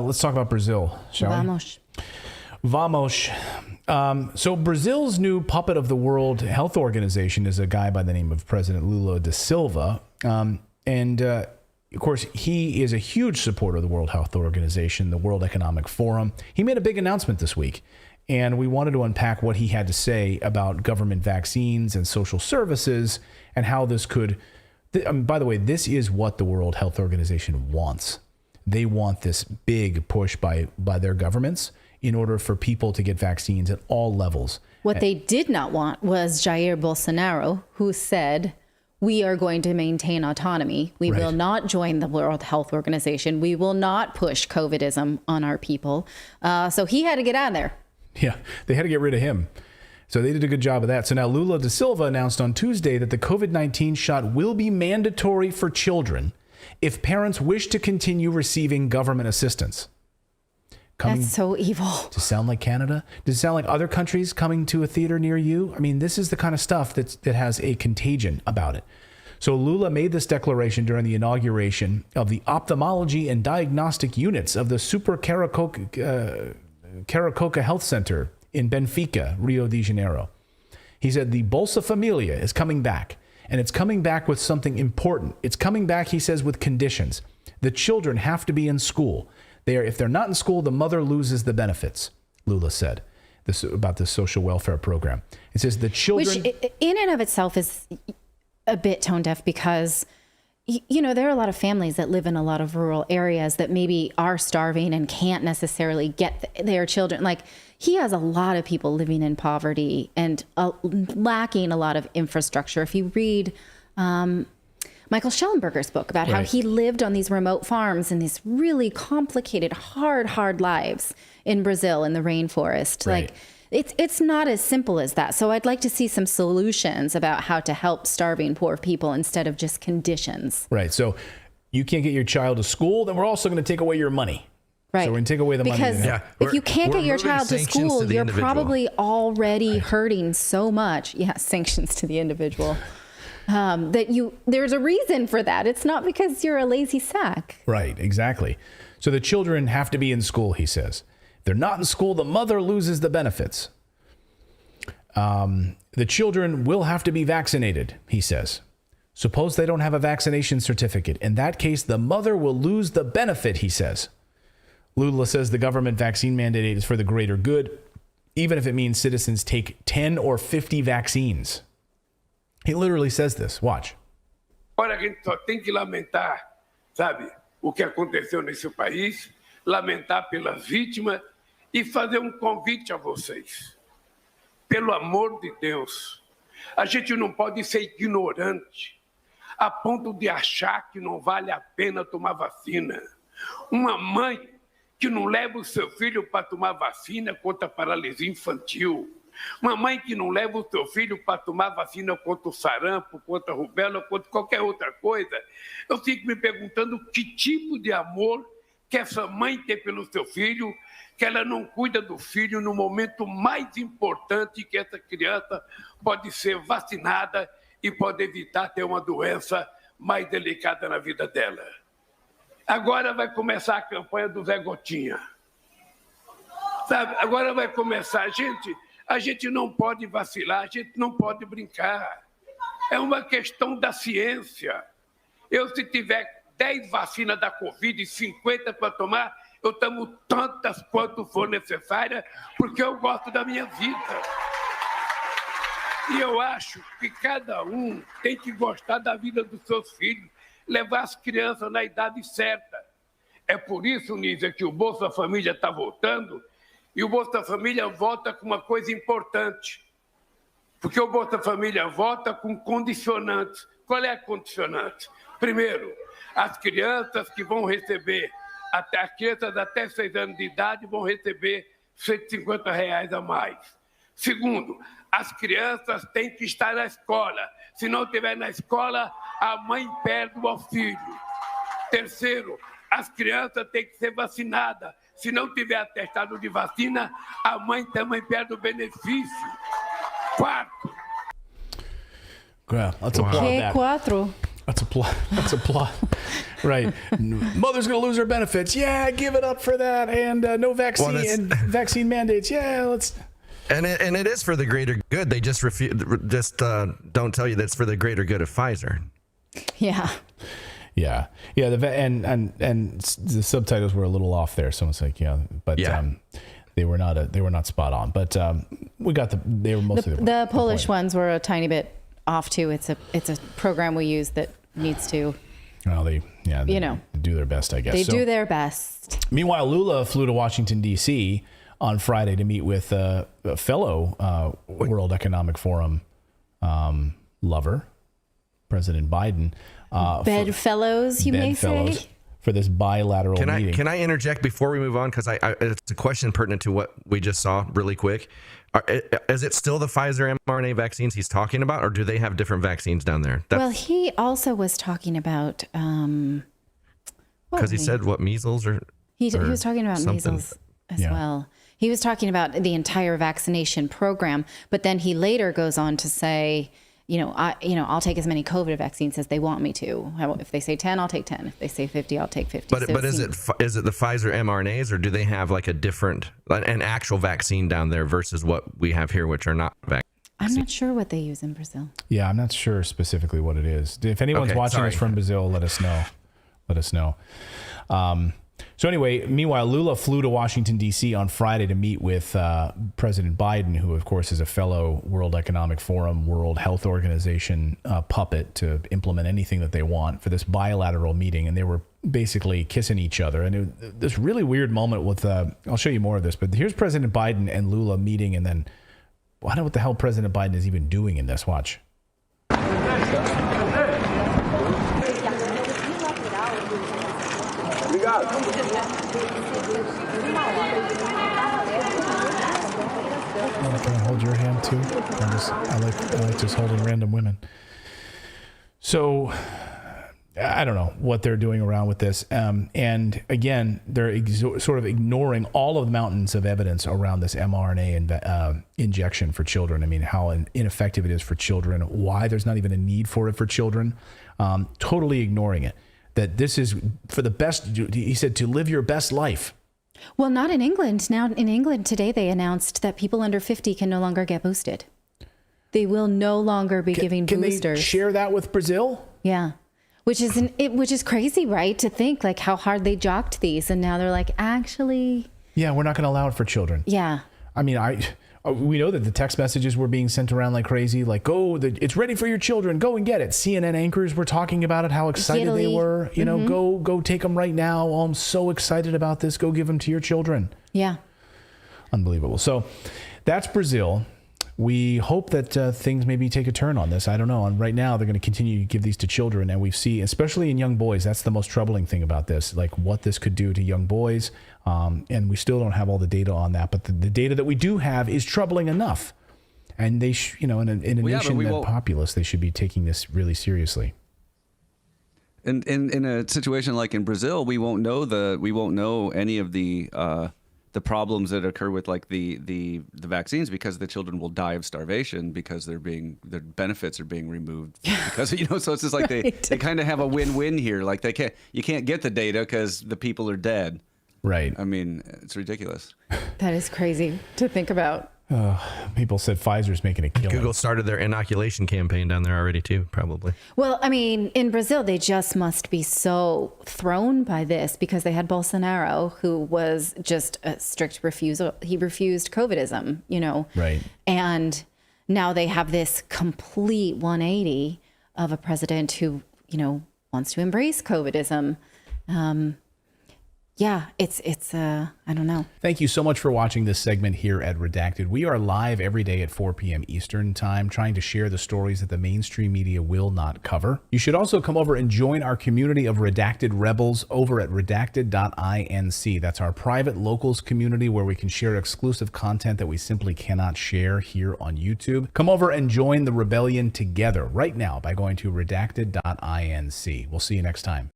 Let's talk about Brazil, shall Vamos. we? Vamos. So Brazil's new puppet of the World Health Organization is a guy by the name of President Lula da Silva. Of course, he is a huge supporter of the World Health Organization, the World Economic Forum. He made a big announcement this week, and we wanted to unpack what he had to say about government vaccines and social services and how this could... by the way, this is what the World Health Organization wants. They want this big push by their governments in order for people to get vaccines at all levels. What they did not want was Jair Bolsonaro, who said, we are going to maintain autonomy. We will not join the World Health Organization. We will not push COVIDism on our people. So he had to get out of there. Yeah, they had to get rid of him. So they did a good job of that. So now Lula da Silva announced on Tuesday that the COVID-19 shot will be mandatory for children if parents wish to continue receiving government assistance. That's so evil. Does it sound like Canada? Does it sound like other countries coming to a theater near you? I mean, this is the kind of stuff that has a contagion about it. So Lula made this declaration during the inauguration of the ophthalmology and diagnostic units of the Super Caracoca Health Center in Benfica, Rio de Janeiro. He said the Bolsa Familia is coming back, and it's coming back with something important. It's coming back, he says, with conditions. The children have to be in school. If they're not in school, the mother loses the benefits, Lula said about this social welfare program. It says the children... Which in and of itself is a bit tone deaf because, there are a lot of families that live in a lot of rural areas that maybe are starving and can't necessarily get their children. Like, he has a lot of people living in poverty and lacking a lot of infrastructure. If you read... Michael Schellenberger's book about how he lived on these remote farms in these really complicated, hard lives in Brazil in the rainforest. Right. Like it's not as simple as that. So I'd like to see some solutions about how to help starving poor people instead of just conditions. Right. So you can't get your child to school, then we're also going to take away your money. Right. So we're going to take away the money. Because if you can't get your child to school, you're probably already hurting so much. Yeah, sanctions to the individual. There's a reason for that. It's not because you're a lazy sack. Right, exactly. So the children have to be in school, he says. If they're not in school, the mother loses the benefits. The children will have to be vaccinated, he says. Suppose they don't have a vaccination certificate. In that case, the mother will lose the benefit, he says. Lula says the government vaccine mandate is for the greater good, even if it means citizens take 10 or 50 vaccines. He literally says this. Watch. Agora a gente só tem que lamentar, sabe, o que aconteceu nesse país, lamentar pelas vítimas e fazer convite a vocês. Pelo amor de Deus, a gente não pode ser ignorante a ponto de achar que não vale a pena tomar vacina. Uma mãe que não leva o seu filho para tomar vacina contra a paralisia infantil. Uma mãe que não leva o seu filho para tomar vacina contra o sarampo, contra a rubéola, contra qualquer outra coisa, eu fico me perguntando que tipo de amor que essa mãe tem pelo seu filho, que ela não cuida do filho no momento mais importante que essa criança pode ser vacinada e pode evitar ter uma doença mais delicada na vida dela. Agora vai começar a campanha do Zé Gotinha. Sabe? Agora vai começar, a gente não pode vacilar, a gente não pode brincar. É uma questão da ciência. Se tiver 10 vacinas da Covid e 50 para tomar, eu tomo tantas quanto for necessária, porque eu gosto da minha vida. E eu acho que cada um tem que gostar da vida dos seus filhos, levar as crianças na idade certa. É por isso, Nízia, que o Bolsa Família está voltando. E o Bolsa Família volta com uma coisa importante, porque o Bolsa Família volta com condicionantes. Qual é a condicionante? Primeiro, as crianças que vão receber, as crianças até 6 anos de idade vão receber R$150 a mais. Segundo, as crianças têm que estar na escola. Se não estiver na escola, a mãe perde o auxílio. Terceiro, as crianças têm que ser vacinadas. Se não tiver atestado de vacina, a mãe também perde o benefício. Quarto. Let's applaud that. Quatro. That's a plot. That's a plot. Right. Mother's going to lose her benefits. Yeah, give it up for that. And no vaccine and vaccine mandates. Yeah, let's. And it is for the greater good. They just don't tell you that it's for the greater good of Pfizer. Yeah. Yeah. Yeah. And the subtitles were a little off there. Someone's like, yeah, but they were not spot on. But we got they were mostly the Polish ones were a tiny bit off too. It's a program we use that needs to. Well, they do their best, I guess. They do their best. Meanwhile, Lula flew to Washington, D.C. on Friday to meet with a fellow World Economic Forum lover, President Biden. Bedfellows, you may say. For this bilateral meeting. Can I interject before we move on? Because it's a question pertinent to what we just saw really quick. Is it still the Pfizer mRNA vaccines he's talking about, or do they have different vaccines down there? Well, he also was talking about... Because he said, measles or... He was talking about something. measles as well. He was talking about the entire vaccination program, but then he later goes on to say... I'll take as many COVID vaccines as they want me to. If they say 10, I'll take 10. If they say 50, I'll take 50. But is it the Pfizer mRNAs, or do they have like an actual vaccine down there versus what we have here, which are not vaccines? I'm not sure what they use in Brazil. Yeah, I'm not sure specifically what it is. If anyone's watching us from Brazil, let us know. So anyway, meanwhile, Lula flew to Washington, D.C. on Friday to meet with President Biden, who, of course, is a fellow World Economic Forum, World Health Organization puppet to implement anything that they want for this bilateral meeting. And they were basically kissing each other. And this really weird moment with, I'll show you more of this, but here's President Biden and Lula meeting. And then I don't know what the hell President Biden is even doing in this. Watch. Can I hold your hand too? I like just holding random women. So I don't know what they're doing around with this. And again, they're sort of ignoring all of the mountains of evidence around this mRNA injection for children. I mean, how ineffective it is for children, why there's not even a need for it for children, totally ignoring it. That this is for the best, he said, to live your best life. Well, not in England. Now, in England today, they announced that people under 50 can no longer get boosted. They will no longer be giving boosters. Can they share that with Brazil? Yeah. Which is crazy, right? To think like how hard they jocked these. And now they're like, actually. Yeah, we're not going to allow it for children. Yeah. I mean, we know that the text messages were being sent around like crazy. Like, it's ready for your children. Go and get it. CNN anchors were talking about it, how excited they were. You know, go take them right now. Oh, I'm so excited about this. Go give them to your children. Yeah. Unbelievable. So that's Brazil. We hope that things maybe take a turn on this. I don't know. And right now, they're going to continue to give these to children. And we see, especially in young boys, that's the most troubling thing about this, like what this could do to young boys. And we still don't have all the data on that. But the data that we do have is troubling enough. And they, in a nation that populous, they should be taking this really seriously. And in a situation like in Brazil, we won't know any of the problems that occur with like the vaccines, because the children will die of starvation because their benefits are being removed because so it's just like they kind of have a win-win here. Like you can't get the data because the people are dead. Right. I mean, it's ridiculous. That is crazy to think about. People said Pfizer's making a killing. Google started their inoculation campaign down there already too, probably. Well, I mean, in Brazil, they just must be so thrown by this because they had Bolsonaro, who was just a strict refusal. He refused COVIDism, Right. And now they have this complete 180 of a president who, wants to embrace COVIDism. Yeah, it's I don't know. Thank you so much for watching this segment here at Redacted. We are live every day at 4 p.m. Eastern time, trying to share the stories that the mainstream media will not cover. You should also come over and join our community of Redacted Rebels over at redacted.inc. That's our private locals community where we can share exclusive content that we simply cannot share here on YouTube. Come over and join the rebellion together right now by going to redacted.inc. We'll see you next time.